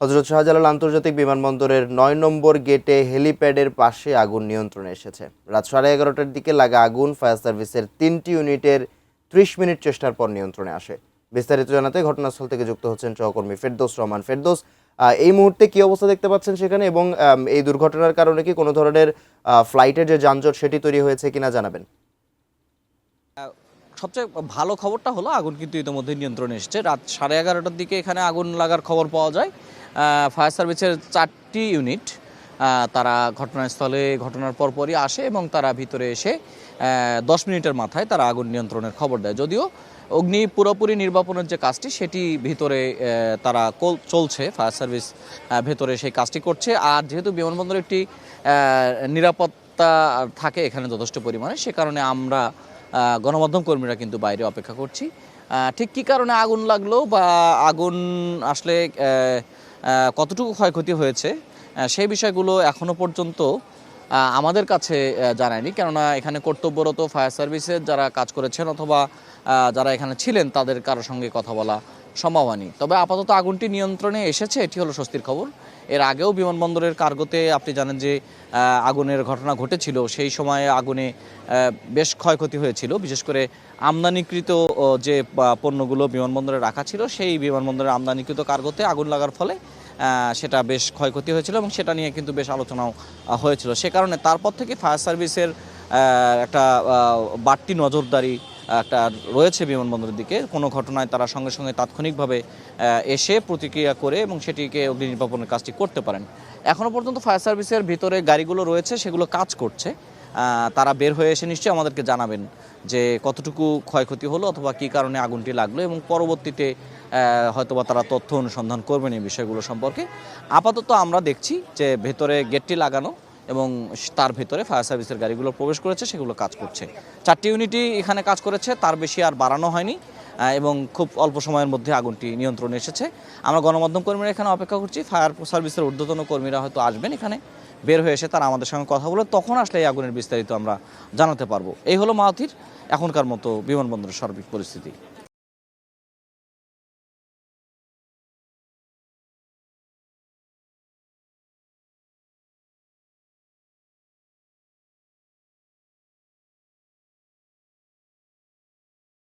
হযরত শাহজালাল আন্তর্জাতিক বিমানবন্দরের ৯ নম্বর গেটে হেলিপ্যাডের পাশে আগুন নিয়ন্ত্রণে এসেছে। রাত 11:30টার দিকে লাগা আগুন ফায়ার সার্ভিসের ৩টি ইউনিটের ৩০ মিনিট চেষ্টার পর নিয়ন্ত্রণে আসে। বিস্তারিত জানাতে ঘটনাস্থল থেকে যুক্ত হচ্ছেন সহকর্মী ফেরদৌস রহমান। ফেরদৌস, এই মুহূর্তে কি অবস্থা দেখতে পাচ্ছেন সেখানে, এবং এই দুর্ঘটনার কারণে কি কোনো ধরনের ফ্লাইটের যে যানজট সেটি তৈরি হয়েছে কিনা জানাবেন। সবচেয়ে ভালো খবরটা হলো আগুন কিন্তু ইতিমধ্যে নিয়ন্ত্রণে এসেছে। রাত 11:30টার দিকে এখানে আগুন লাগার খবর পাওয়া যায়। ফায়ার সার্ভিসের 4টি ইউনিট তারা ঘটনাস্থলে ঘটনার পরপরই আসে এবং তারা ভিতরে এসে 10 মিনিটের মাথায় তারা আগুন নিয়ন্ত্রণের খবর দেয়। যদিও অগ্নি পুরোপুরি নির্বাপনের যে কাজটি সেটি ভিতরে তারা চলছে, ফায়ার সার্ভিস ভেতরে সেই কাজটি করছে। আর যেহেতু বিমানবন্দর একটি নিরাপত্তা থাকে এখানে যথেষ্ট পরিমাণে, সে কারণে আমরা গণমাধ্যম কর্মীরা কিন্তু বাইরে অপেক্ষা করছি। ঠিক কী কারণে আগুন লাগলো বা আগুন আসলে কতটুকু ক্ষয়ক্ষতি হয়েছে সেই বিষয়গুলো এখনও পর্যন্ত আমাদের কাছে জানায়নি, কেননা এখানে কর্তব্যরত ফায়ার সার্ভিসের যারা কাজ করেছেন অথবা যারা এখানে ছিলেন তাদের কারোর সঙ্গে কথা বলা সম্ভব হয়নি। তবে আপাতত আগুনটি নিয়ন্ত্রণে এসেছে, এটি হলো স্বস্তির খবর। এর আগেও বিমানবন্দরের কার্গোতে আপনি জানেন যে আগুনের ঘটনা ঘটেছিল, সেই সময়ে আগুনে বেশ ক্ষয়ক্ষতি হয়েছিল। বিশেষ করে আমদানিকৃত যে পণ্যগুলো বিমানবন্দরে রাখা ছিল সেই বিমানবন্দরের আমদানিকৃত কার্গোতে আগুন লাগার ফলে সেটা বেশ ক্ষয়ক্ষতি হয়েছিল এবং সেটা নিয়ে কিন্তু বেশ আলোচনাও হয়েছিল। সে কারণে তারপর থেকে ফায়ার সার্ভিসের একটা বাড়তি নজরদারি একটা রয়েছে বিমানবন্দরের দিকে। কোনো ঘটনায় তারা সঙ্গে সঙ্গে তাৎক্ষণিকভাবে এসে প্রতিক্রিয়া করে এবং সেটিকে অগ্নি নির্বাপনের কাজটি করতে পারেন। এখনও পর্যন্ত ফায়ার সার্ভিসের ভিতরে গাড়িগুলো রয়েছে, সেগুলো কাজ করছে। তারা বের হয়ে এসে নিশ্চয়ই আমাদেরকে জানাবেন যে কতটুকু ক্ষয়ক্ষতি হলো অথবা কী কারণে আগুনটি লাগলো, এবং পরবর্তীতে হয়তোবা তারা তথ্য অনুসন্ধান করবেন এই বিষয়গুলো সম্পর্কে। আপাতত আমরা দেখছি যে ভেতরে গেটটি লাগানো এবং তার ভেতরে ফায়ার সার্ভিসের গাড়িগুলো প্রবেশ করেছে, সেগুলো কাজ করছে। 4টি ইউনিটই এখানে কাজ করেছে, তার বেশি আর বাড়ানো হয়নি এবং খুব অল্প সময়ের মধ্যে আগুনটি নিয়ন্ত্রণে এসেছে। আমরা গণমাধ্যম কর্মীরা এখানে অপেক্ষা করছি, ফায়ার সার্ভিসের ঊর্ধ্বতন কর্মীরা হয়তো আসবেন এখানে, বের হয়ে এসে তারা আমাদের সঙ্গে কথা বলে তখন আসলে এই আগুনের বিস্তারিত আমরা জানাতে পারবো। এই হলো মাহাথির এখনকার মতো বিমানবন্দরের সার্বিক পরিস্থিতি।